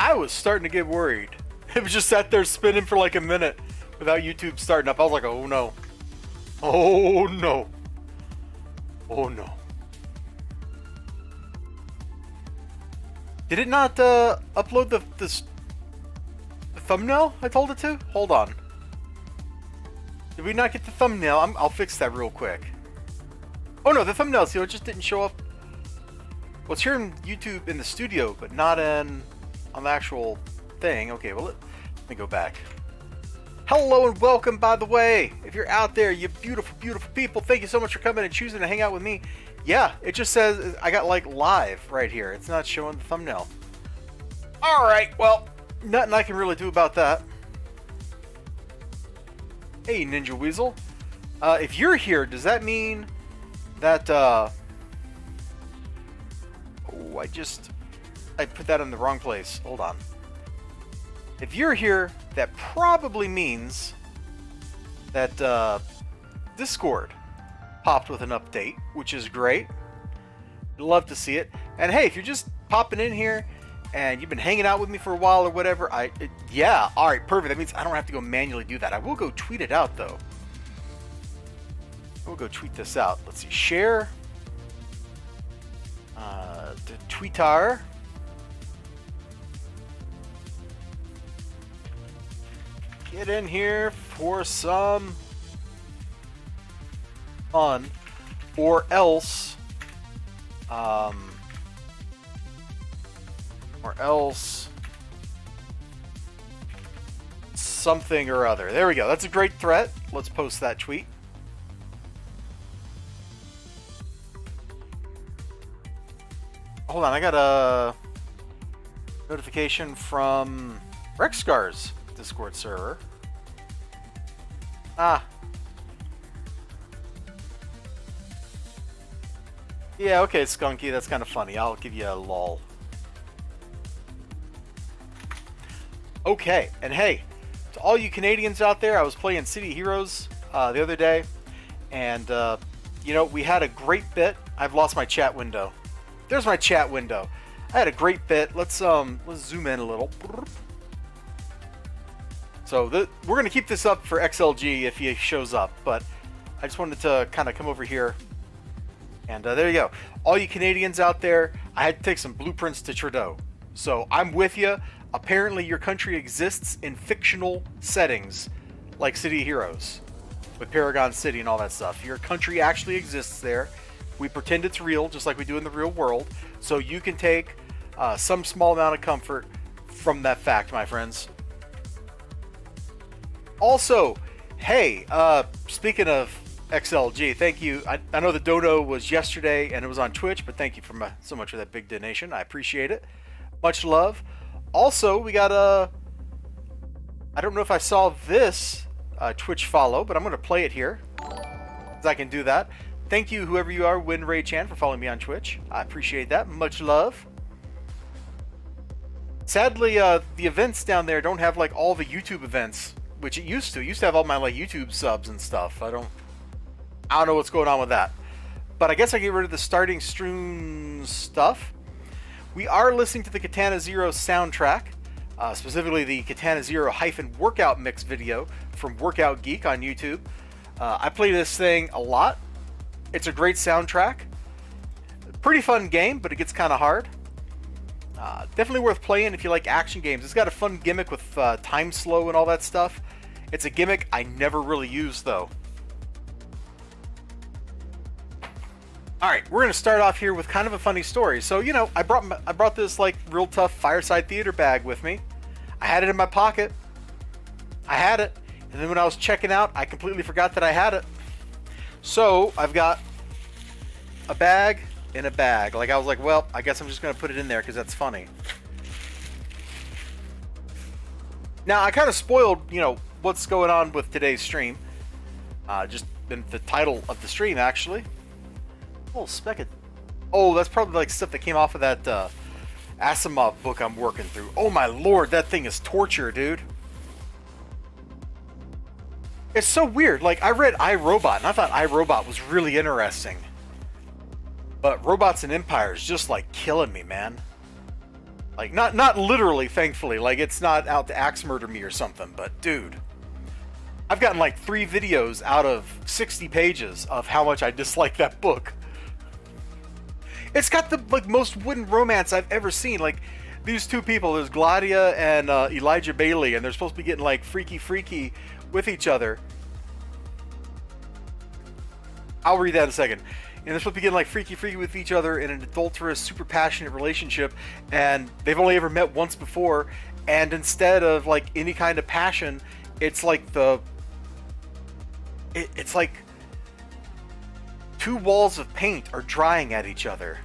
I was starting to get worried. It was just sat there spinning for like a minute without YouTube starting up. I was like, oh no. Oh no. Oh no. Did it not upload the thumbnail I told it to? Hold on. Did we not get the thumbnail? I'll fix that real quick. Oh no, the thumbnail's here. It just didn't show up. Well, it's here in YouTube in the studio, but not on the actual thing. Okay, well, let me go back. Hello and welcome, by the way. If you're out there, you beautiful, beautiful people, thank you so much for coming and choosing to hang out with me. Yeah, it just says I got like live right here. It's not showing the thumbnail. All right, well, nothing I can really do about that. Hey, Ninja Weasel. If you're here, does that mean that, oh, I put that in the wrong place. Hold on. If you're here, that probably means that Discord popped with an update, which is great. Love to see it. And hey, if you're just popping in here and you've been hanging out with me for a while or whatever, yeah, all right, perfect. That means I don't have to go manually do that. I will go tweet it out though. We'll go tweet this out. Let's see, share to Twitter. Get in here for some fun, or else, something or other. There we go. That's a great threat. Let's post that tweet. Hold on, I got a notification from Rexcar's Discord server. Yeah, okay, Skunky, that's kind of funny. I'll give you a lol. Okay, and hey, to all you Canadians out there, I was playing City Heroes the other day, and you know, we had a great bit. I've lost my chat window. There's my chat window. I had a great bit. Let's zoom in a little. So we're gonna keep this up for XLG if he shows up, but I just wanted to kind of come over here, and there you go. All you Canadians out there, I had to take some blueprints to Trudeau. So I'm with you. Apparently your country exists in fictional settings, like City Heroes, with Paragon City and all that stuff. Your country actually exists there. We pretend it's real, just like we do in the real world, so you can take some small amount of comfort from that fact, my friends. Also, hey, speaking of XLG, thank you. I know the dono was yesterday and it was on Twitch, but thank you so much for that big donation. I appreciate it. Much love. Also, we got I don't know if I saw this Twitch follow, but I'm going to play it here, because I can do that. Thank you, whoever you are, WinRayChan, for following me on Twitch. I appreciate that. Much love. Sadly, the events down there don't have like all the YouTube events, which it used to. It used to have all my like YouTube subs and stuff. I don't know what's going on with that. But I guess I get rid of the starting stream stuff. We are listening to the Katana Zero soundtrack, specifically the Katana Zero -workout mix video from Workout Geek on YouTube. I play this thing a lot. It's a great soundtrack. Pretty fun game, but it gets kind of hard. Definitely worth playing if you like action games. It's got a fun gimmick with time slow and all that stuff. It's a gimmick I never really used, though. Alright, we're going to start off here with kind of a funny story. So, you know, I brought this like real tough Fireside Theater bag with me. I had it in my pocket. I had it. And then when I was checking out, I completely forgot that I had it. So, I've got a bag in a bag. Like, I was like, well, I guess I'm just going to put it in there because that's funny. Now, I kind of spoiled, you know, what's going on with today's stream. Just in the title of the stream, actually. Oh, speck it. Oh, that's probably like stuff that came off of that Asimov book I'm working through. Oh my lord, that thing is torture, dude. It's so weird. Like, I read iRobot, and I thought iRobot was really interesting. But Robots and Empire is just, like, killing me, man. Like, not literally, thankfully. Like, it's not out to axe murder me or something. But, dude, I've gotten like 3 videos out of 60 pages of how much I dislike that book. It's got the like most wooden romance I've ever seen. Like, these two people, there's Gladia and Elijah Bailey, and they're supposed to be getting like freaky with each other. I'll read that in a second. And they're supposed to be getting like freaky with each other in an adulterous, super passionate relationship, and they've only ever met once before. And instead of like any kind of passion, it's like it's like 2 walls of paint are drying at each other.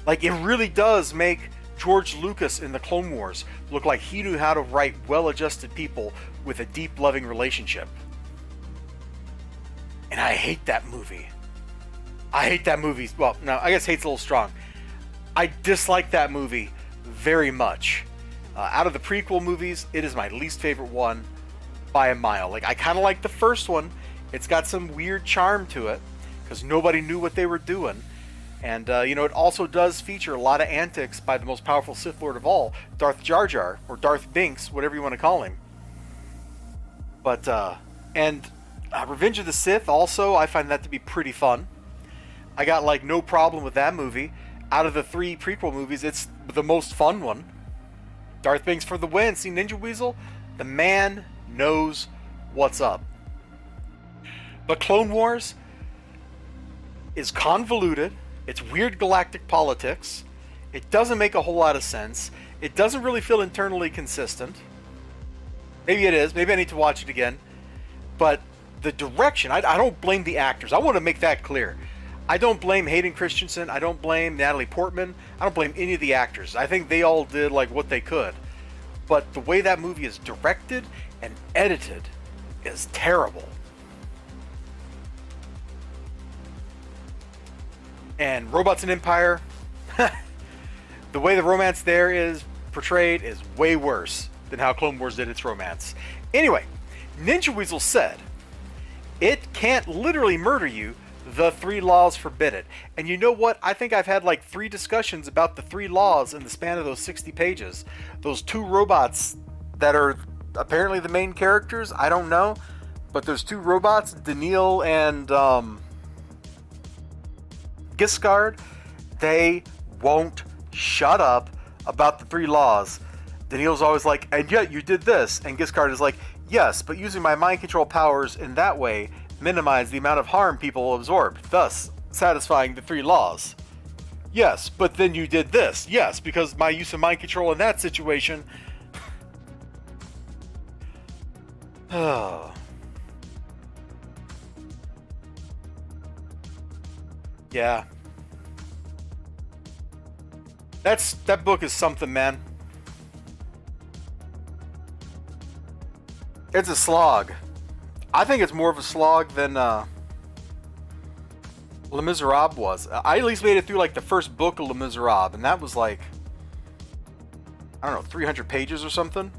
Like, it really does make George Lucas in the Clone Wars look like he knew how to write well-adjusted people with a deep, loving relationship. And I hate that movie. I hate that movie. Well, no, I guess hate's a little strong. I dislike that movie very much. Out of the prequel movies, it is my least favorite one by a mile. Like, I kind of like the first one. It's got some weird charm to it because nobody knew what they were doing. And, you know, it also does feature a lot of antics by the most powerful Sith Lord of all, Darth Jar Jar, or Darth Binks, whatever you want to call him. But, Revenge of the Sith also, I find that to be pretty fun. I got, like, no problem with that movie. Out of the 3 prequel movies, it's the most fun one. Darth Binks for the win. See Ninja Weasel? The man knows what's up. But Clone Wars is convoluted. It's weird galactic politics. It doesn't make a whole lot of sense. It doesn't really feel internally consistent. Maybe it is. Maybe I need to watch it again. But the direction, I don't blame the actors. I want to make that clear. I don't blame Hayden Christensen. I don't blame Natalie Portman. I don't blame any of the actors. I think they all did like what they could. But the way that movie is directed and edited is terrible. And Robots and Empire, the way the romance there is portrayed is way worse than how Clone Wars did its romance. Anyway, Ninja Weasel said, it can't literally murder you. The 3 laws forbid it. And you know what? I think I've had like 3 discussions about the 3 laws in the span of those 60 pages. Those 2 robots that are apparently the main characters, I don't know. But those 2 robots, Daniil and Giscard, they won't shut up about the 3 laws. Daniil's always like, and yet you did this. And Giscard is like, yes, but using my mind control powers in that way minimize the amount of harm people will absorb, thus satisfying the 3 laws. Yes, but then you did this. Yes, because my use of mind control in that situation. Oh. Yeah. That book is something, man. It's a slog. I think it's more of a slog than Les Miserables was. I at least made it through like the first book of Les Miserables, and that was like, I don't know, 300 pages or something.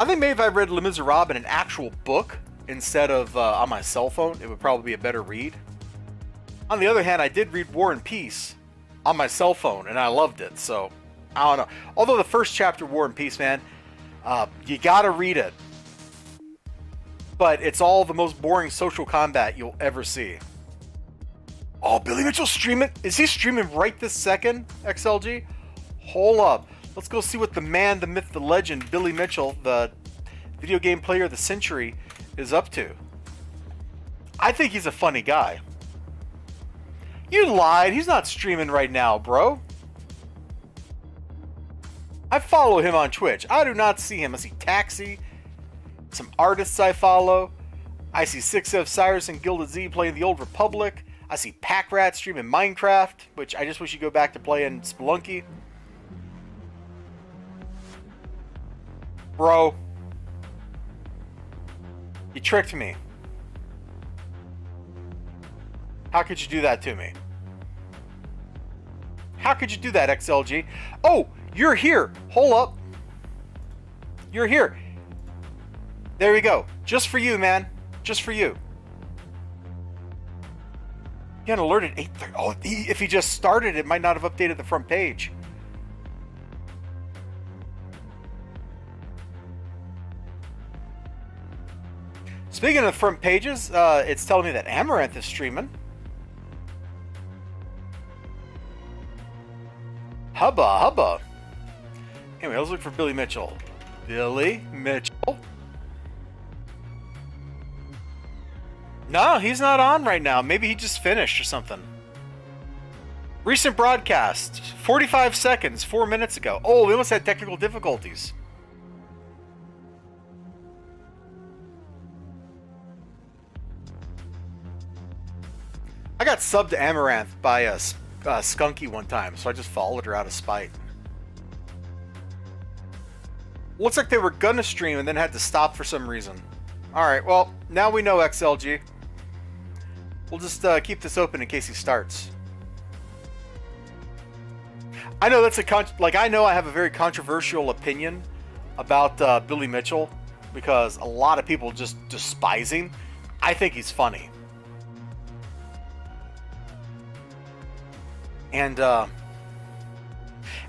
I think maybe if I read Les Miserables in an actual book instead of on my cell phone, it would probably be a better read. On the other hand, I did read War and Peace on my cell phone, and I loved it, so I don't know. Although the first chapter of War and Peace, man, you gotta read it. But it's all the most boring social combat you'll ever see. Oh, Billy Mitchell's streaming? Is he streaming right this second, XLG? Hold up. Let's go see what the man, the myth, the legend, Billy Mitchell, the video game player of the century, is up to. I think he's a funny guy. You lied. He's not streaming right now, bro. I follow him on Twitch. I do not see him. I see Taxi, some artists I follow. I see 6F Cyrus and Gilded Z playing the Old Republic. I see Pack Rat streaming Minecraft, which I just wish he'd go back to playing Spelunky. Bro, you tricked me. How could you do that to me? How could you do that, XLG? Oh, you're here. Hold up. You're here. There we go. Just for you, man. Just for you. He got an alert at 8:30. Oh, if he just started, it might not have updated the front page. Speaking of front pages, it's telling me that Amaranth is streaming. Hubba, hubba. Anyway, let's look for Billy Mitchell. Billy Mitchell. No, he's not on right now. Maybe he just finished or something. Recent broadcast. 45 seconds, 4 minutes ago. Oh, we almost had technical difficulties. I got subbed to Amaranth by a Skunky one time, so I just followed her out of spite. Looks like they were gonna stream and then had to stop for some reason. Alright, well, now we know XLG. We'll just keep this open in case he starts. I know that's I know I have a very controversial opinion about Billy Mitchell because a lot of people just despise him. I think he's funny. And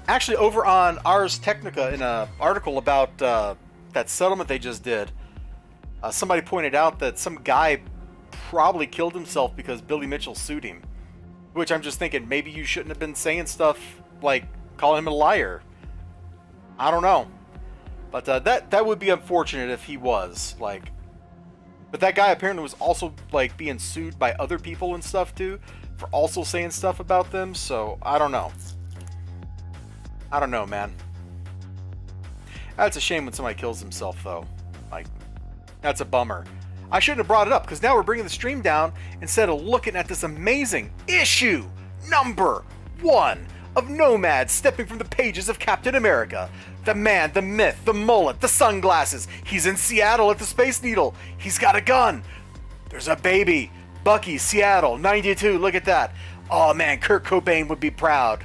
actually, over on Ars Technica, in an article about that settlement they just did, somebody pointed out that some guy probably killed himself because Billy Mitchell sued him. Which I'm just thinking, maybe you shouldn't have been saying stuff like calling him a liar. I don't know, but that would be unfortunate if he was like. But that guy apparently was also like being sued by other people and stuff too, for also saying stuff about them, so I don't know. I don't know, man. That's a shame when somebody kills himself, though. Like, that's a bummer. I shouldn't have brought it up, because now we're bringing the stream down instead of looking at this amazing issue number 1 of Nomad stepping from the pages of Captain America. The man, the myth, the mullet, the sunglasses. He's in Seattle at the Space Needle. He's got a gun. There's a baby. Bucky, Seattle, 92, look at that. Oh man, Kurt Cobain would be proud.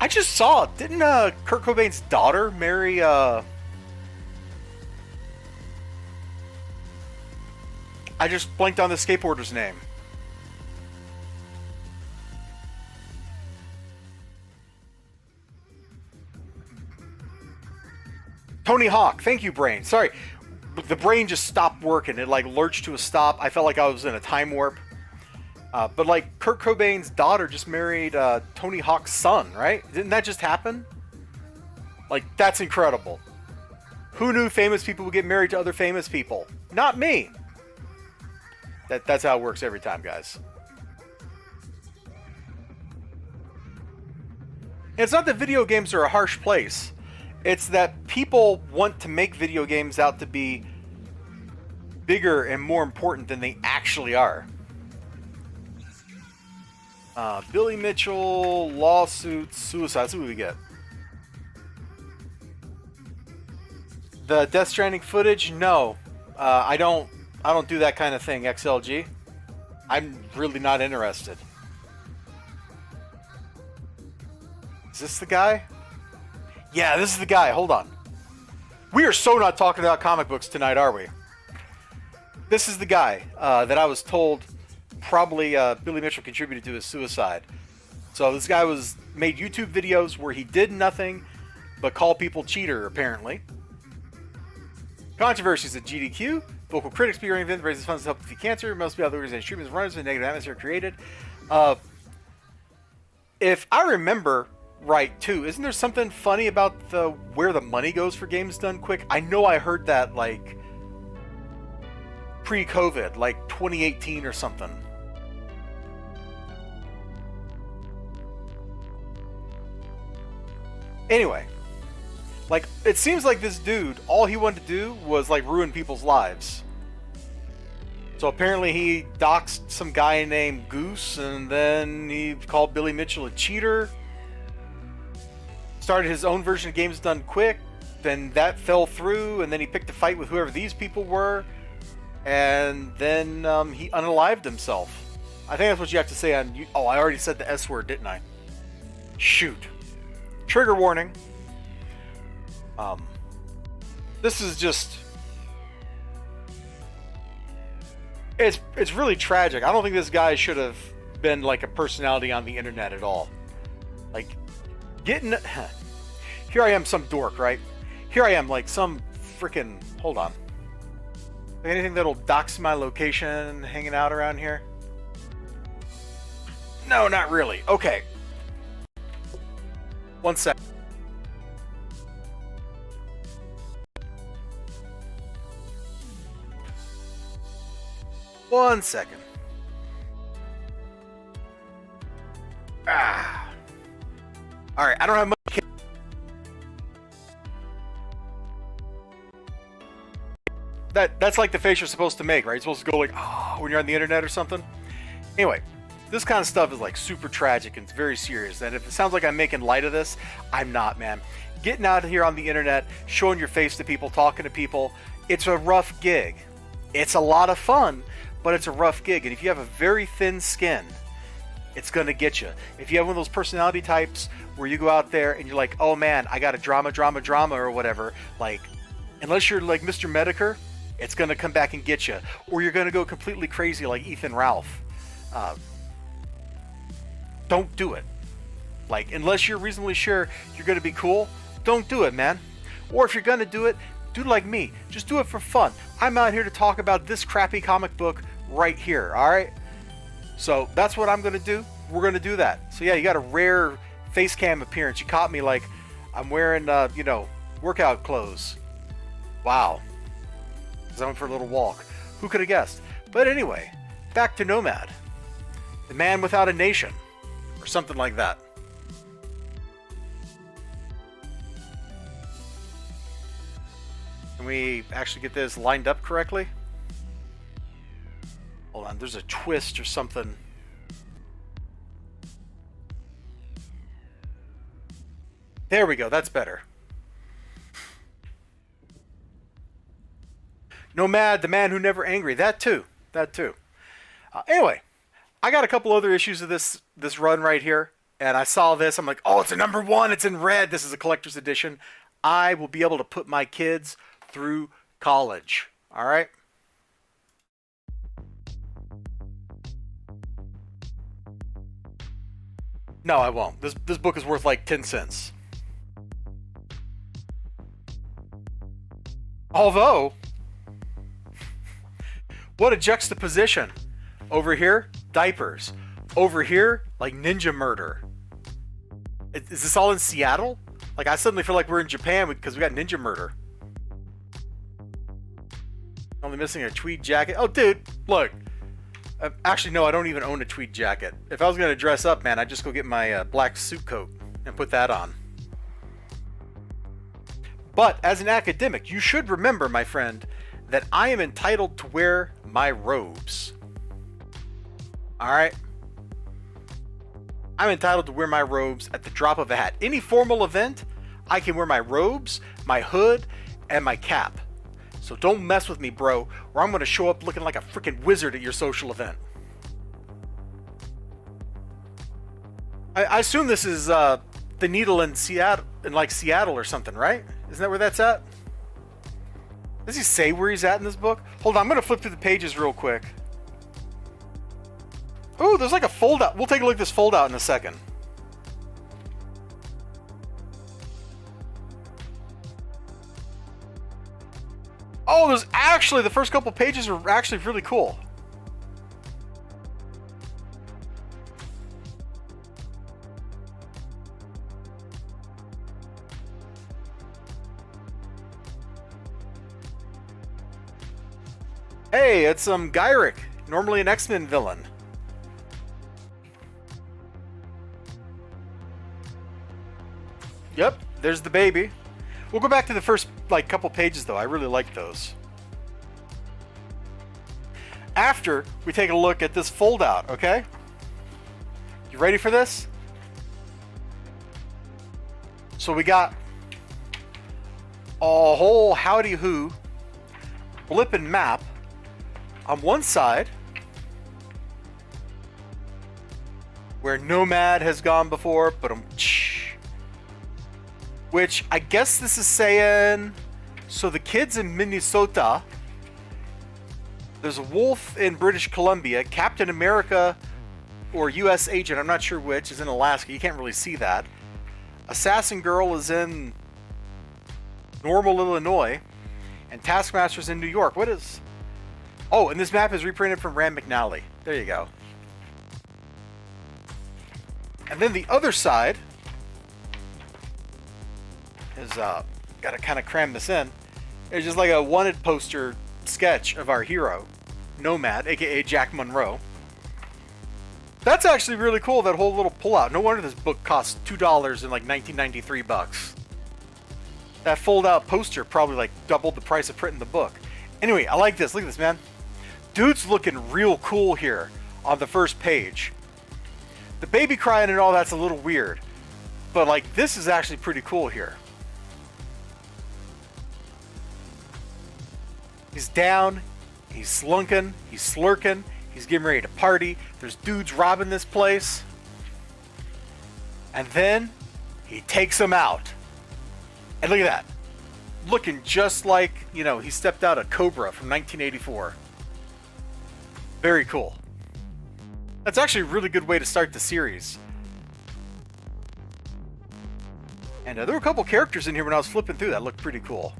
I just saw, didn't Kurt Cobain's daughter marry, I just blanked on the skateboarder's name. Tony Hawk, thank you, Brain. Sorry. The brain just stopped working. It like lurched to a stop. I felt like I was in a time warp. But like Kurt Cobain's daughter just married Tony Hawk's son, right? Didn't that just happen? Like, that's incredible. Who knew famous people would get married to other famous people? Not me. That's how it works every time, guys. And it's not that video games are a harsh place. It's that people want to make video games out to be bigger and more important than they actually are. Billy Mitchell, lawsuits, suicide. That's what we get. The Death Stranding footage? No. I don't do that kind of thing, XLG. I'm really not interested. Is this the guy? Yeah, this is the guy. Hold on. We are so not talking about comic books tonight, are we? This is the guy that I was told probably Billy Mitchell contributed to his suicide. So this guy made YouTube videos where he did nothing but call people cheater, apparently. Controversies at GDQ. Vocal critics be event raises funds to help defeat cancer. Must be other organizations treatments runners and negative atmosphere created. If I remember right too, isn't there something funny about where the money goes for games done quick? I know I heard that like pre-COVID, like 2018 or something. Anyway, like it seems like this dude, all he wanted to do was like ruin people's lives. So apparently he doxed some guy named Goose, and then he called Billy Mitchell a cheater. Started his own version of Games Done Quick, then that fell through, and then he picked a fight with whoever these people were, and then he unalived himself. I think that's what you have to say on... Oh, I already said the S word, didn't I? Shoot. Trigger warning. This is just... It's really tragic. I don't think this guy should have been like a personality on the internet at all. Like, getting here I am, some dork, right? Here I am, like some freaking, hold on. Anything that'll dox my location hanging out around here? No, not really. Okay. One sec. One second. Ah. All right, I don't have much. That's like the face you're supposed to make, right? You're supposed to go like, oh, when you're on the internet or something. Anyway, this kind of stuff is like super tragic and it's very serious. And if it sounds like I'm making light of this, I'm not, man. Getting out here on the internet, showing your face to people, talking to people, it's a rough gig. It's a lot of fun, but it's a rough gig. And if you have a very thin skin, it's going to get you. If you have one of those personality types where you go out there and you're like, oh man, I got a drama or whatever, like, unless you're like Mr. Medicare, it's going to come back and get you. Or you're going to go completely crazy like Ethan Ralph. Don't do it. Like, unless you're reasonably sure you're going to be cool, don't do it, man. Or if you're going to do it, do like me. Just do it for fun. I'm out here to talk about this crappy comic book right here, all right? So that's what I'm going to do. We're going to do that. So yeah, you got a rare face cam appearance. You caught me like I'm wearing, workout clothes. Wow. I went for a little walk. Who could have guessed? But anyway, back to Nomad. The man without a nation. Or something like that. Can we actually get this lined up correctly? Hold on, there's a twist or something. There we go, that's better. Nomad, the man who never angry. That too. Anyway, I got a couple other issues of this run right here, and I saw this. I'm like, oh, it's a #1. It's in red. This is a collector's edition. I will be able to put my kids through college. All right. No, I won't. This book is worth like 10 cents. Although, what a juxtaposition. Over here, diapers. Over here, like ninja murder. Is this all in Seattle? Like, I suddenly feel like we're in Japan because we got ninja murder. Only missing a tweed jacket. Oh, dude, look. Actually, no, I don't even own a tweed jacket. If I was going to dress up, man, I'd just go get my black suit coat and put that on. But as an academic, you should remember, my friend, that I am entitled to wear my robes. Alright? I'm entitled to wear my robes at the drop of a hat. Any formal event, I can wear my robes, my hood, and my cap. So don't mess with me, bro, or I'm going to show up looking like a freaking wizard at your social event. I assume this is the Needle in Seattle, Seattle or something, right? Isn't that where that's at? Does he say where he's at in this book? Hold on, I'm going to flip through the pages real quick. Oh, there's like a fold-out. We'll take a look at this fold-out in a second. Oh, there's actually, the first couple pages are actually really cool. Hey, it's Gyrick, normally an X-Men villain. Yep, there's the baby. We'll go back to the first couple pages though. I really like those. After we take a look at this fold out, okay? You ready for this? So we got a whole howdy who blip and map on one side where Nomad has gone before, but which I guess this is saying, so the kids in Minnesota There's a wolf in British Columbia. Captain America or U.S. agent, I'm not sure which, is in Alaska. You can't really see that. Assassin Girl is in Normal, Illinois. And Taskmaster's in New York. What is... Oh, and this map is reprinted from Rand McNally. There you go. And then the other side is, gotta kind of cram this in. It's just like a wanted poster sketch of our hero, Nomad, aka Jack Monroe. That's actually really cool, that whole little pullout. No wonder this book cost $2 in like 1993 bucks. That fold-out poster probably like doubled the price of printing the book. Anyway, I like this. Look at this, man. Dude's looking real cool here on the first page. The baby crying and all that's a little weird. But like, this is actually pretty cool here. He's down. He's slunking. He's slurking. He's getting ready to party. There's dudes robbing this place. And then he takes them out. And look at that. Looking just like, you know, he stepped out of Cobra from 1984. Very cool. That's actually a really good way to start the series. And there were a couple characters in here when I was flipping through that looked pretty cool.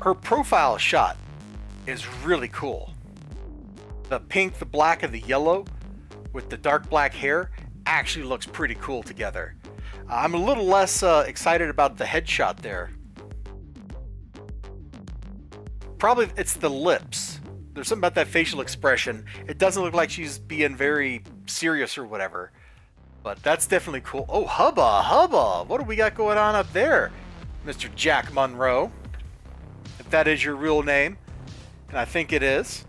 Her profile shot is really cool. The pink, the black, and the yellow with the dark black hair actually looks pretty cool together. I'm a little less excited about the headshot there. Probably it's the lips. There's something about that facial expression. It doesn't look like she's being very serious or whatever. But that's definitely cool. Oh, hubba, hubba. What do we got going on up there, Mr. Jack Monroe? If that is your real name. And I think it is.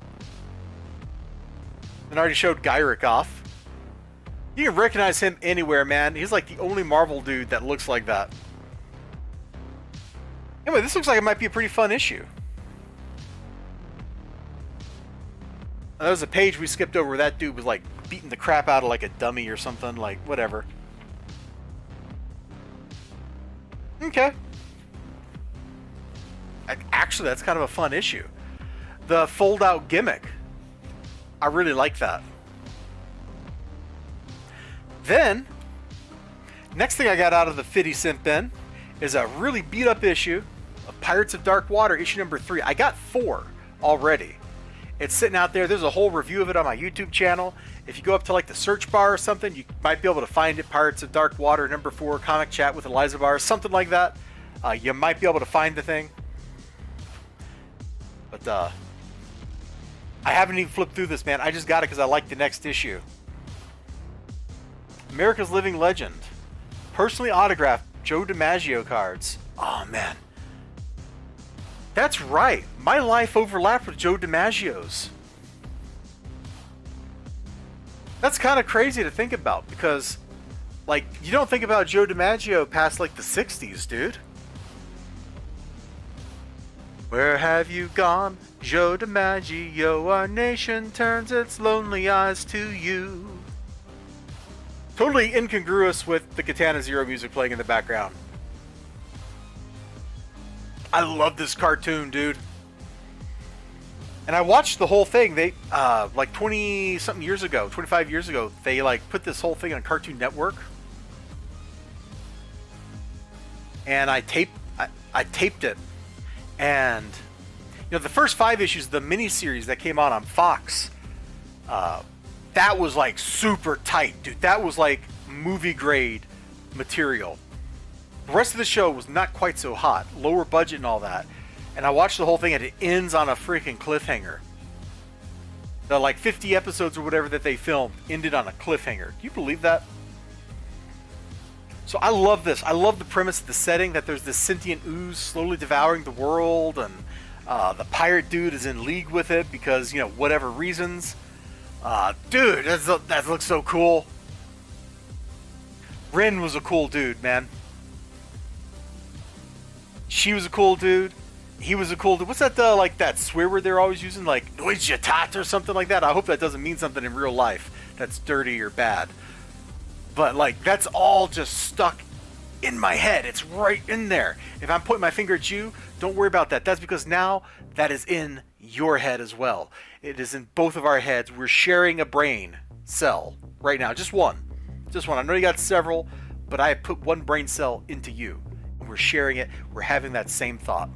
And I already showed Gyrick off. You can recognize him anywhere, man. He's like the only Marvel dude that looks like that. Anyway, this looks like it might be a pretty fun issue. Now, there was a page we skipped over where that dude was like beating the crap out of like a dummy or something. Like, whatever. Okay. Actually, that's kind of a fun issue. The fold-out gimmick. I really like that. Then, next thing I got out of the 50 cent bin is a really beat-up issue of Pirates of Dark Water, issue number 3. I got 4 already. It's sitting out there. There's a whole review of it on my YouTube channel. If you go up to like the search bar or something, you might be able to find it. Pirates of Dark Water, number 4, Comic Chat with Eliza Bar, something like that. You might be able to find the thing. But, I haven't even flipped through this, man. I just got it because I like the next issue. America's Living Legend. Personally autographed Joe DiMaggio cards. Oh, man. That's right. My life overlapped with Joe DiMaggio's. That's kind of crazy to think about because, like, you don't think about Joe DiMaggio past, like, the 60s, dude. Where have you gone, Joe DiMaggio? Our nation turns its lonely eyes to you. Totally incongruous with the Katana Zero music playing in the background. I love this cartoon, dude. And I watched the whole thing. They, like 20-something years ago, 25 years ago, they, like, put this whole thing on Cartoon Network. And I taped it. And, you know, the first 5 issues, the miniseries that came on Fox, that was like super tight, dude. That was like movie grade material. The rest of the show was not quite so hot, lower budget and all that. And I watched the whole thing and it ends on a freaking cliffhanger. The like 50 episodes or whatever that they filmed ended on a cliffhanger. Do you believe that? So I love this. I love the premise of the setting, that there's this sentient ooze slowly devouring the world, and the pirate dude is in league with it because, you know, whatever reasons. Dude, that looks so cool. Rin was a cool dude, man. She was a cool dude. He was a cool dude. What's that, like, that swear word they're always using? Like, noisejatat or something like that? I hope that doesn't mean something in real life that's dirty or bad. But, like, that's all just stuck in my head. It's right in there. If I'm pointing my finger at you, don't worry about that. That's because now that is in your head as well. It is in both of our heads. We're sharing a brain cell right now. Just one. Just one. I know you got several, but I have put one brain cell into you. And we're sharing it. We're having that same thought.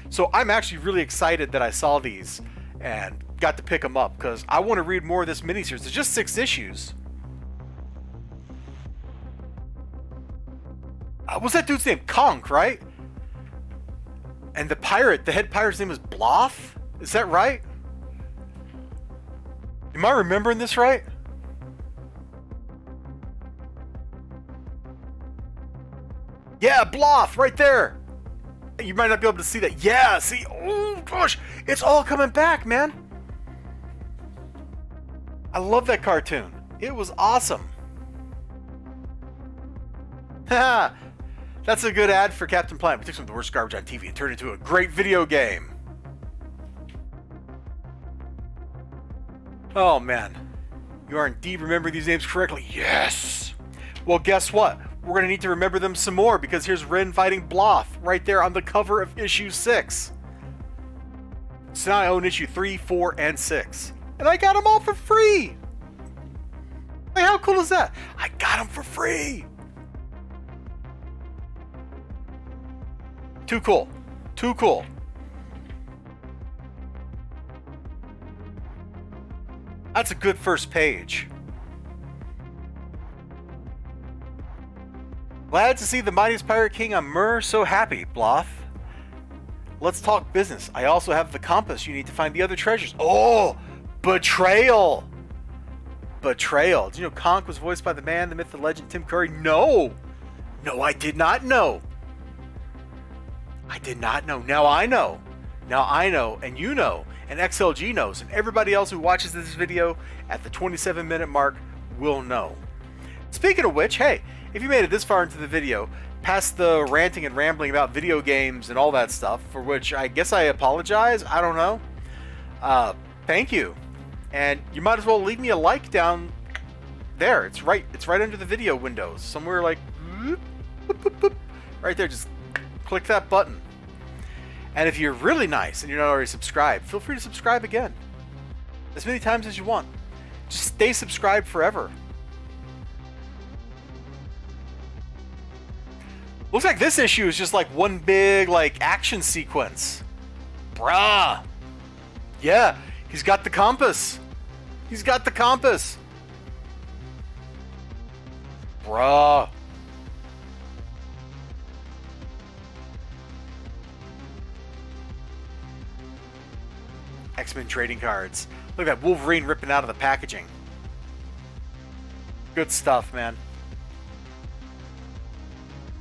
So I'm actually really excited that I saw these and got to pick them up because I want to read more of this miniseries. It's just 6 issues. What's that dude's name? Conk, right? And the head pirate's name is Bloth? Is that right? Am I remembering this right? Yeah, Bloth, right there. You might not be able to see that. Yeah, see? Oh, gosh. It's all coming back, man. I love that cartoon. It was awesome. Haha. That's a good ad for Captain Planet. We took some of the worst garbage on TV and turned it into a great video game. Oh, man. You are indeed remembering these names correctly. Yes! Well, guess what? We're going to need to remember them some more because here's Ren fighting Bloth right there on the cover of issue 6. So now I own issue 3, 4, and 6. And I got them all for free! Hey, how cool is that? I got them for free! Too cool. Too cool. That's a good first page. Glad to see the mightiest pirate king on Myr. So happy, Bloth. Let's talk business. I also have the compass you need to find the other treasures. Oh, betrayal. Betrayal. Do you know Conk was voiced by the man, the myth, the legend, Tim Curry? No. No, I did not know. I did not know. Now I know. Now I know, and you know, and XLG knows, and everybody else who watches this video at the 27-minute mark will know. Speaking of which, hey, if you made it this far into the video, past the ranting and rambling about video games and all that stuff, for which I guess I apologize, I don't know. Thank you. And you might as well leave me a like down there. It's right under the video windows. Somewhere like right there. Just click that button. And if you're really nice and you're not already subscribed, feel free to subscribe again. As many times as you want. Just stay subscribed forever. Looks like this issue is just like one big like action sequence. Bruh. Yeah, he's got the compass. He's got the compass. Bruh. X-Men trading cards. Look at that Wolverine ripping out of the packaging. Good stuff, man.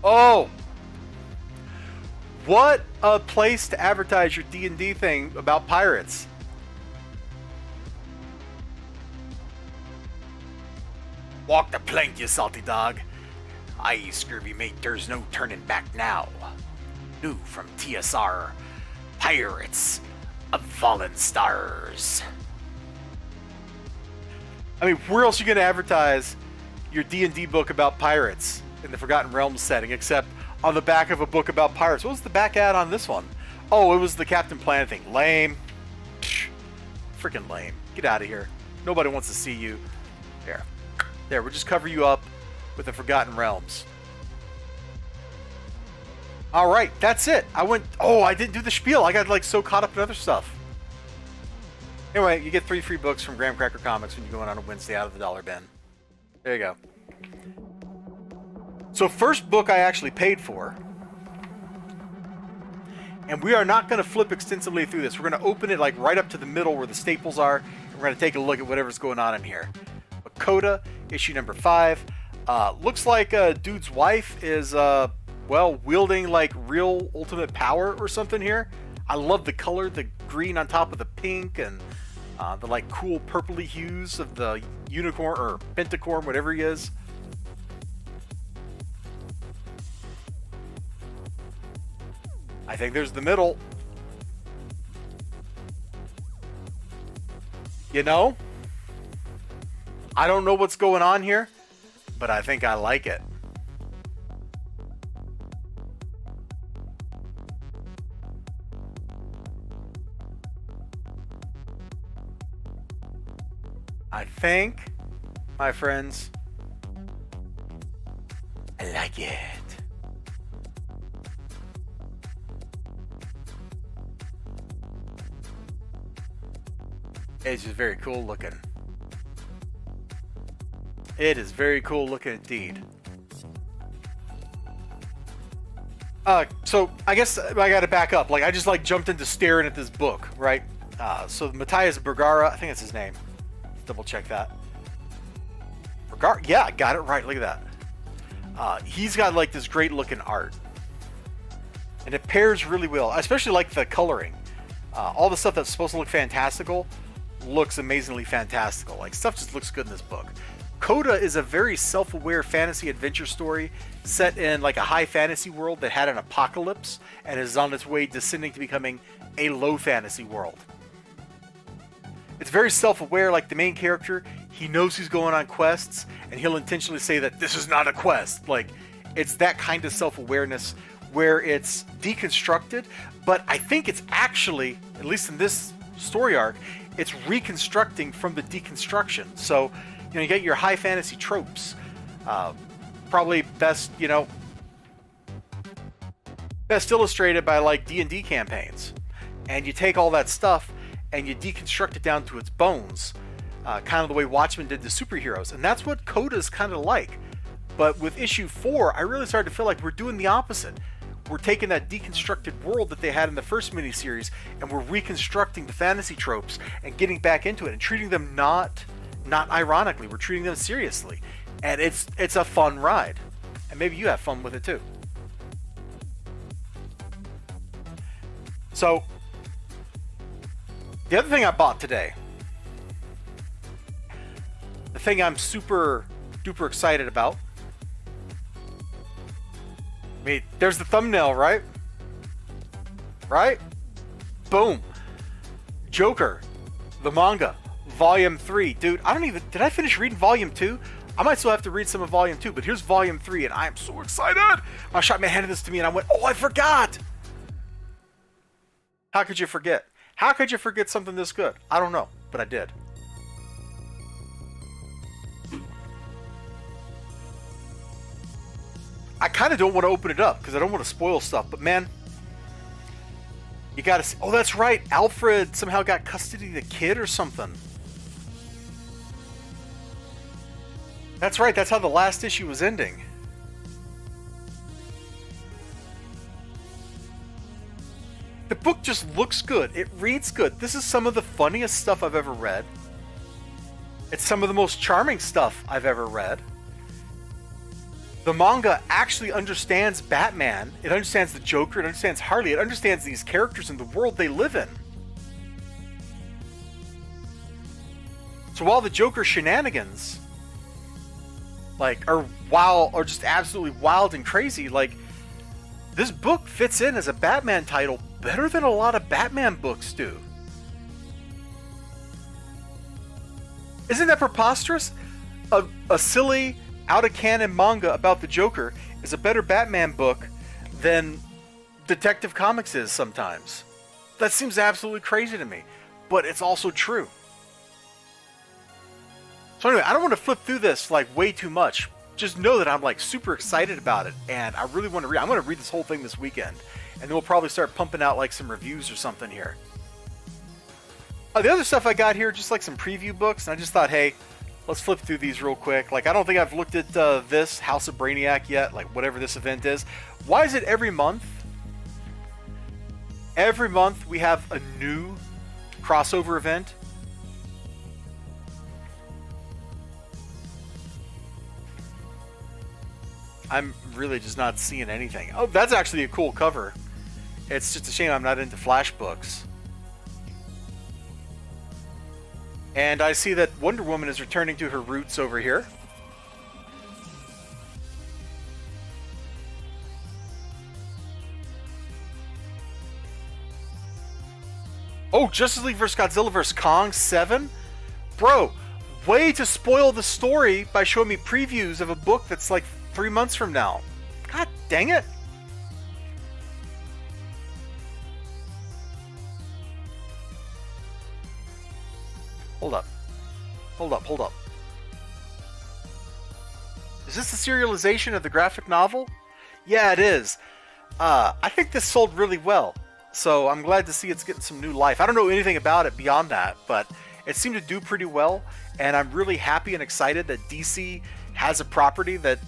Oh! What a place to advertise your D&D thing about pirates. Walk the plank, you salty dog. Aye, scurvy mate, there's no turning back now. New from TSR. Pirates of Fallen Stars. I mean, where else are you going to advertise your D&D book about pirates in the Forgotten Realms setting, except on the back of a book about pirates? What was the back ad on this one? Oh, it was the Captain Planet thing. Lame. Freaking lame. Get out of here. Nobody wants to see you. There, we'll just cover you up with the Forgotten Realms. Alright, that's it. I didn't do the spiel. I got like so caught up in other stuff. Anyway, you get 3 free books from Graham Cracker Comics when you go in on a Wednesday out of the dollar bin. There you go. So first book I actually paid for. And we are not going to flip extensively through this. We're going to open it like right up to the middle where the staples are. And we're going to take a look at whatever's going on in here. But Coda, issue number 5. Looks like a dude's wife is... well, wielding like real ultimate power or something here. I love the color, the green on top of the pink, and the like cool purpley hues of the unicorn or pentacorn, whatever he is. I think there's the middle. You know? I don't know what's going on here, but I think I like it. I think, my friends, I like it. It's just very cool looking. It is very cool looking indeed. So I guess I got to back up. Like I just like jumped into staring at this book, right? So Matthias Bergara, I think that's his name. Let's double check that. Bergara, yeah, I got it right. Look at that. He's got like this great looking art, and it pairs really well. I especially like the coloring. All the stuff that's supposed to look fantastical looks amazingly fantastical. Like stuff just looks good in this book. Coda is a very self-aware fantasy adventure story set in like a high fantasy world that had an apocalypse and is on its way descending to becoming a low fantasy world. It's very self-aware, like the main character, he knows he's going on quests and he'll intentionally say that this is not a quest. Like it's that kind of self-awareness where it's deconstructed, but I think it's actually, at least in this story arc, it's reconstructing from the deconstruction. So you get your high fantasy tropes. Probably best illustrated by like D&D campaigns. And you take all that stuff and you deconstruct it down to its bones. Kind of the way Watchmen did the superheroes. And that's what Coda's kind of like. But with issue 4, I really started to feel like we're doing the opposite. We're taking that deconstructed world that they had in the first miniseries and we're reconstructing the fantasy tropes and getting back into it and treating them not ironically, we're treating them seriously, and it's a fun ride, and maybe you have fun with it too. So the other thing I bought today, the thing I'm super duper excited about, I mean, there's the thumbnail, right? Boom. Joker, the manga, Volume 3. Dude, did I finish reading Volume 2? I might still have to read some of Volume 2, but here's Volume 3, and I am so excited! My shopman handed this to me, and I went, oh, I forgot! How could you forget? How could you forget something this good? I don't know, but I did. I kind of don't want to open it up, because I don't want to spoil stuff, but man, you gotta see. Oh, that's right, Alfred somehow got custody of the kid or something. That's right, that's how the last issue was ending. The book just looks good. It reads good. This is some of the funniest stuff I've ever read. It's some of the most charming stuff I've ever read. The manga actually understands Batman. It understands the Joker. It understands Harley. It understands these characters and the world they live in. So while the Joker shenanigans are just absolutely wild and crazy, like this book fits in as a Batman title better than a lot of Batman books do. Isn't that preposterous? A silly, out-of-canon manga about the Joker is a better Batman book than Detective Comics is sometimes. That seems absolutely crazy to me, but it's also true. So anyway, I don't want to flip through this like way too much. Just know that I'm like super excited about it, and I really want to read. I'm going to read this whole thing this weekend, and then we'll probably start pumping out like some reviews or something here. The other stuff I got here, just like some preview books, and I just thought, hey, let's flip through these real quick. Like, I don't think I've looked at this House of Brainiac yet, like whatever this event is. Why is it every month? Every month we have a new crossover event. I'm really just not seeing anything. Oh, that's actually a cool cover. It's just a shame I'm not into Flash books. And I see that Wonder Woman is returning to her roots over here. Oh, Justice League vs. Godzilla vs. Kong 7? Bro, way to spoil the story by showing me previews of a book that's like 3 months from now. God dang it. Hold up. Hold up, hold up. Is this the serialization of the graphic novel? Yeah, it is. I think this sold really well, so I'm glad to see it's getting some new life. I don't know anything about it beyond that, but it seemed to do pretty well, and I'm really happy and excited that DC has a property that,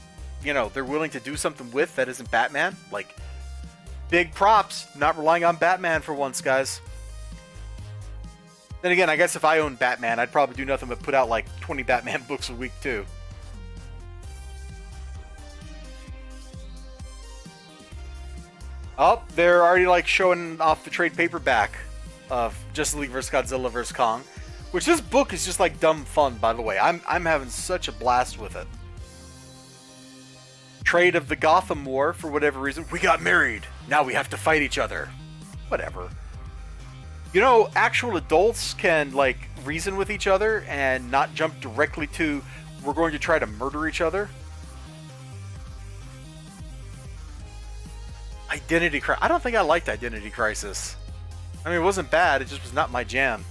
you know, they're willing to do something with that isn't Batman. Like, big props, not relying on Batman for once, guys. Then again, I guess if I owned Batman, I'd probably do nothing but put out like 20 Batman books a week too. Oh, they're already like showing off the trade paperback of Justice League vs. Godzilla vs. Kong, which this book is just like dumb fun, by the way. I'm having such a blast with it. Trade of the Gotham War, for whatever reason. We got married. Now we have to fight each other. Whatever. You know, actual adults can like reason with each other and not jump directly to, we're going to try to murder each other. Identity Crisis. I don't think I liked Identity Crisis. I mean, it wasn't bad, it just was not my jam.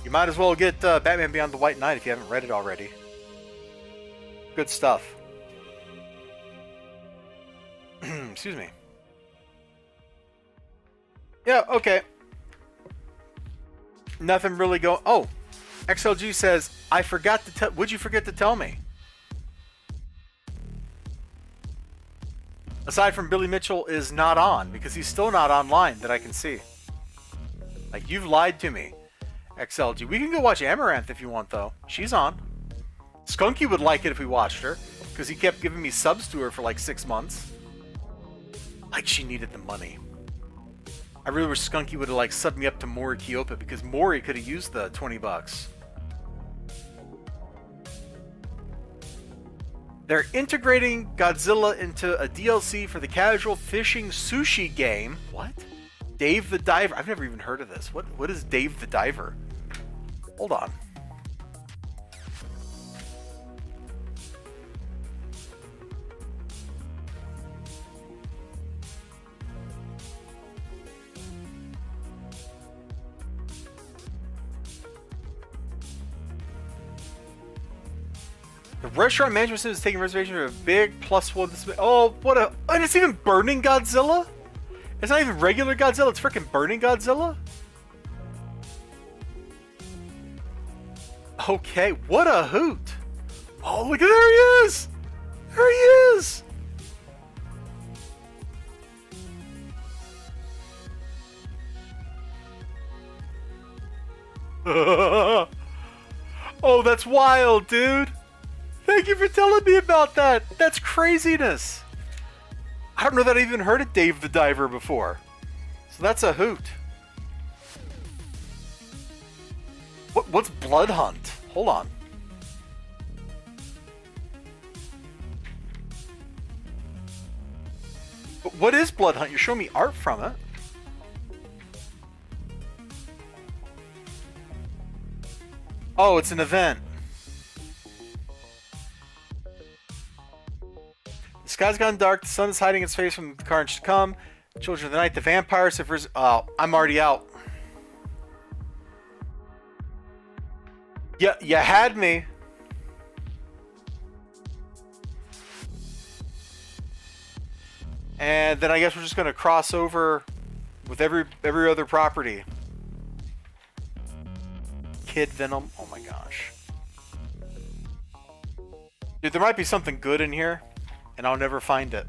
You might as well get Batman Beyond the White Knight if you haven't read it already. Good stuff. Excuse me. Yeah, okay. Nothing really going... Oh! XLG says, I forgot to tell... Would you forget to tell me? Aside from Billy Mitchell is not on, because he's still not online that I can see. Like, you've lied to me, XLG. We can go watch Amaranth if you want, though. She's on. Skunky would like it if we watched her, because he kept giving me subs to her for like 6 months. Like she needed the money. I really wish Skunky would have like subbed me up to Mori Kyopa, because Mori could have used the 20 bucks. They're integrating Godzilla into a DLC for the casual fishing sushi game. What? Dave the Diver. I've never even heard of this. What is Dave the Diver? Hold on. The restaurant management system is taking reservation for a big +1. Oh, what a... And it's even Burning Godzilla? It's not even regular Godzilla, it's freaking Burning Godzilla? Okay, what a hoot. Oh, look at... There he is! There he is! Oh, that's wild, dude! Thank you for telling me about that! That's craziness! I don't know that I even heard of Dave the Diver before. So that's a hoot. What's Blood Hunt? Hold on. What is Blood Hunt? You're showing me art from it. Oh, it's an event. The sky's gone dark, the sun is hiding its face from the carnage to come. Children of the night, the vampires have risen. Oh, I'm already out. Yeah, you had me. And then I guess we're just gonna cross over with every other property. Kid Venom. Oh my gosh. Dude, there might be something good in here, and I'll never find it.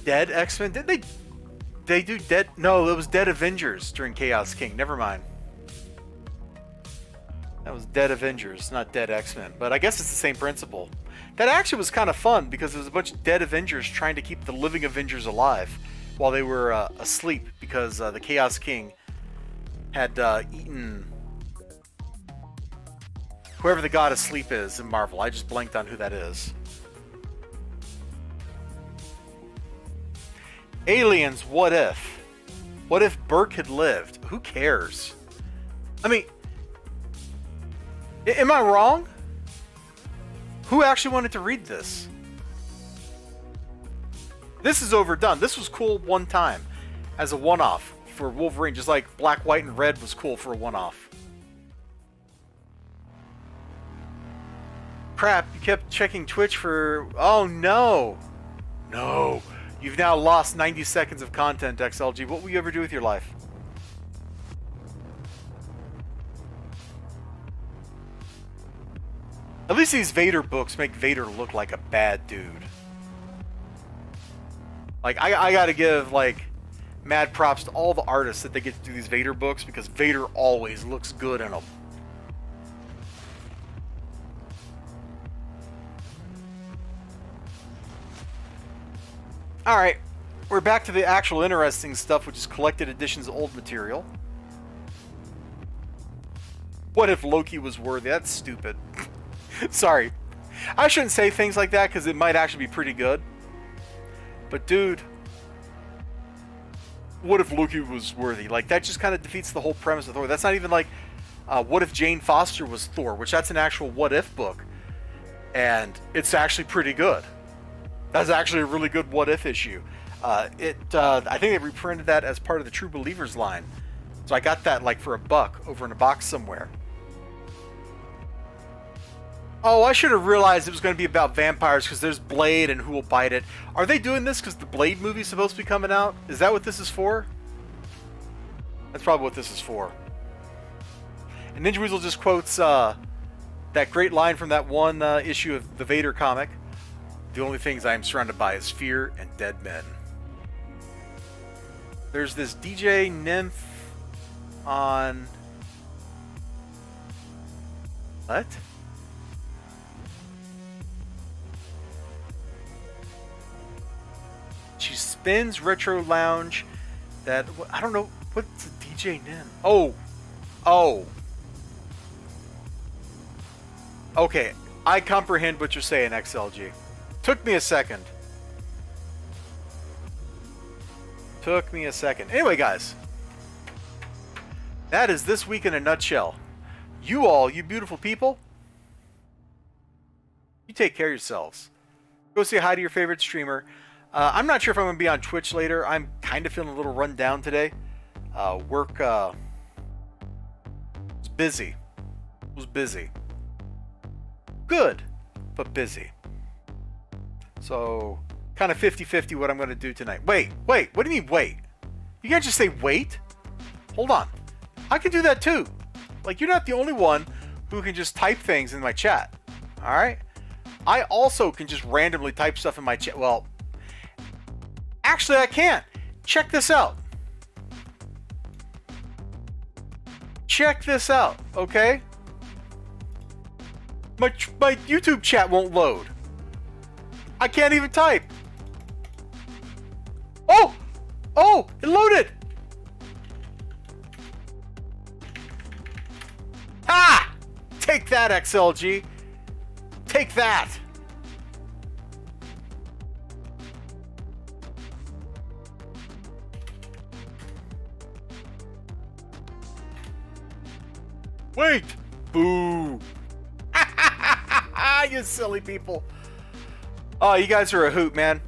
Dead X-Men? Did they do Dead? No, it was Dead Avengers during Chaos King. Never mind. That was Dead Avengers, not Dead X-Men. But I guess it's the same principle. That actually was kind of fun because there was a bunch of dead Avengers trying to keep the living Avengers alive while they were asleep because the Chaos King had eaten whoever the god of sleep is in Marvel. I just blanked on who that is. Aliens, what if? What if Burke had lived? Who cares? I mean, am I wrong? Who actually wanted to read this? This is overdone. This was cool one time as a one-off for Wolverine, just like black, white, and red was cool for a one-off. Crap, you kept checking Twitch for... Oh, no. No. You've now lost 90 seconds of content, XLG. What will you ever do with your life? At least these Vader books make Vader look like a bad dude. Like, I gotta give, like, mad props to all the artists that they get to do these Vader books, because Vader always looks good in them. Alright, we're back to the actual interesting stuff, which is collected editions of old material. What if Loki was worthy? That's stupid. Sorry. I shouldn't say things like that, because it might actually be pretty good. But dude, what if Loki was worthy? Like, that just kind of defeats the whole premise of Thor. That's not even like, what if Jane Foster was Thor, which that's an actual what if book. And it's actually pretty good. That's actually a really good what if issue. I think they reprinted that as part of the True Believers line. So I got that like for $1 over in a box somewhere. Oh, I should have realized it was going to be about vampires because there's Blade and Who Will Bite It. Are they doing this because the Blade movie's supposed to be coming out? Is that what this is for? That's probably what this is for. And Ninja Weasel just quotes that great line from that one issue of the Vader comic. The only things I am surrounded by is fear and dead men. There's this DJ Nymph on... What? She spins Retro Lounge. That... I don't know. What's a DJ Nymph? Oh. Oh. Okay. I comprehend what you're saying, XLG. Took me a second. Took me a second. Anyway, guys. That is this week in a nutshell. You all, you beautiful people, you take care of yourselves. Go say hi to your favorite streamer. I'm not sure if I'm going to be on Twitch later. I'm kind of feeling a little run down today. Work was busy. Was busy. Good, but busy. So, kind of 50-50 what I'm going to do tonight. Wait. What do you mean, wait? You can't just say wait. Hold on. I can do that too. Like, you're not the only one who can just type things in my chat. Alright? I also can just randomly type stuff in my chat. Well, actually I can't. Check this out. Check this out, okay? My YouTube chat won't load. I can't even type. Oh! Oh! It loaded! Ah! Take that, XLG. Take that. Wait! Boo! You silly people. Oh, you guys are a hoot, man.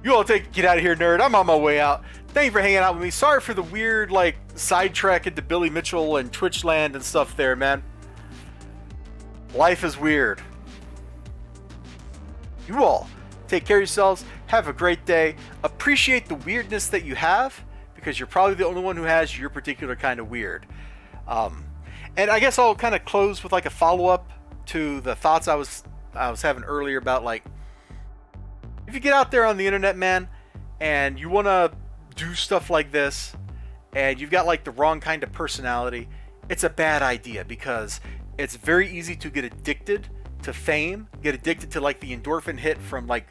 You all get out of here, nerd. I'm on my way out. Thank you for hanging out with me. Sorry for the weird, like, sidetrack into Billy Mitchell and Twitch land and stuff there, man. Life is weird. You all take care of yourselves. Have a great day. Appreciate the weirdness that you have, because you're probably the only one who has your particular kind of weird. And I guess I'll kind of close with like a follow-up to the thoughts I was having earlier about, like, if you get out there on the internet, man, and you want to do stuff like this, and you've got like the wrong kind of personality, it's a bad idea, because it's very easy to get addicted to fame, get addicted to like the endorphin hit from like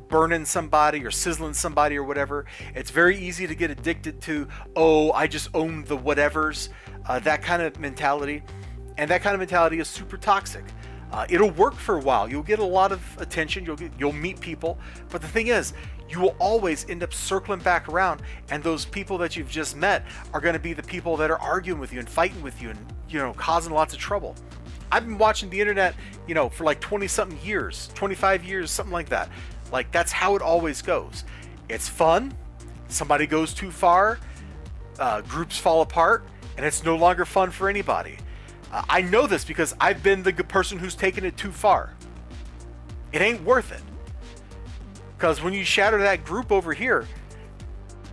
burning somebody or sizzling somebody or whatever. It's very easy to get addicted to, oh, I just own the whatevers, that kind of mentality. And that kind of mentality is super toxic. It'll work for a while. You'll get a lot of attention. You'll meet people. But the thing is, you will always end up circling back around, and those people that you've just met are going to be the people that are arguing with you and fighting with you and, you know, causing lots of trouble. I've been watching the internet, for like 20 something years, 25 years, something like that. Like, that's how it always goes. It's fun. Somebody goes too far, groups fall apart, and it's no longer fun for anybody. I know this because I've been the good person who's taken it too far. It ain't worth it. Because when you shatter that group over here,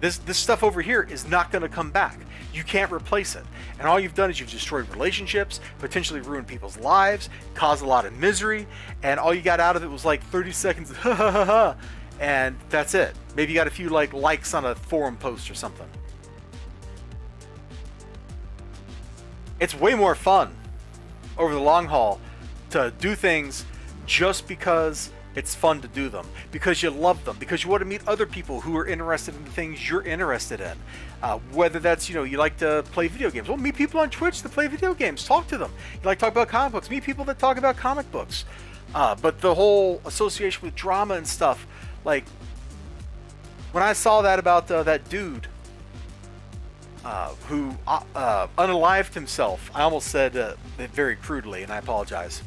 this stuff over here is not going to come back. You can't replace it. And all you've done is you've destroyed relationships, potentially ruined people's lives, caused a lot of misery, and all you got out of it was like 30 seconds, ha ha ha ha, and that's it. Maybe you got a few likes on a forum post or something. It's way more fun over the long haul to do things just because it's fun to do them, because you love them, because you want to meet other people who are interested in the things you're interested in. Whether that's, you like to play video games. Well, meet people on Twitch that play video games. Talk to them. You like to talk about comic books. Meet people that talk about comic books. But the whole association with drama and stuff, like, when I saw that about that dude who unalived himself, I almost said it very crudely, and I apologize.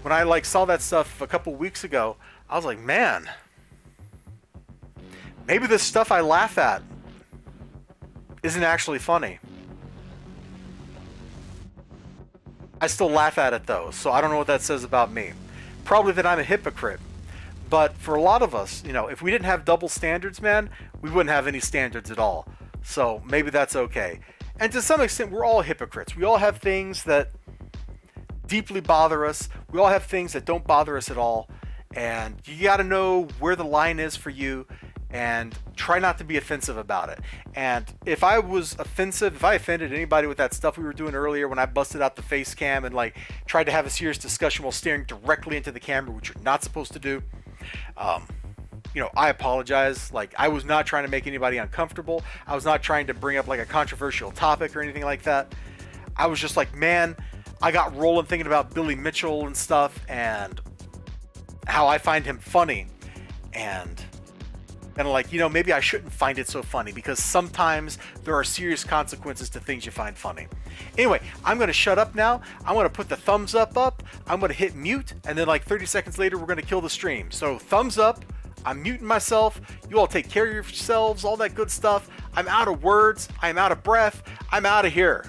When I saw that stuff a couple weeks ago, I was like, man, maybe this stuff I laugh at isn't actually funny. I still laugh at it though, so I don't know what that says about me. Probably that I'm a hypocrite. But for a lot of us, if we didn't have double standards, man, we wouldn't have any standards at all. So maybe that's okay. And to some extent, we're all hypocrites. We all have things that deeply bother us. We all have things that don't bother us at all. And you got to know where the line is for you and try not to be offensive about it. And if I was offensive, if I offended anybody with that stuff we were doing earlier when I busted out the face cam and tried to have a serious discussion while staring directly into the camera, which you're not supposed to do, I apologize. I was not trying to make anybody uncomfortable. I was not trying to bring up a controversial topic or anything like that. I was just man, I got rolling thinking about Billy Mitchell and stuff and how I find him funny, and maybe I shouldn't find it so funny because sometimes there are serious consequences to things you find funny. Anyway, I'm going to shut up now. I'm going to put the thumbs up. I'm going to hit mute, and then 30 seconds later we're going to kill the stream. So thumbs up. I'm muting myself. You all take care of yourselves, all that good stuff. I'm out of words. I'm out of breath. I'm out of here.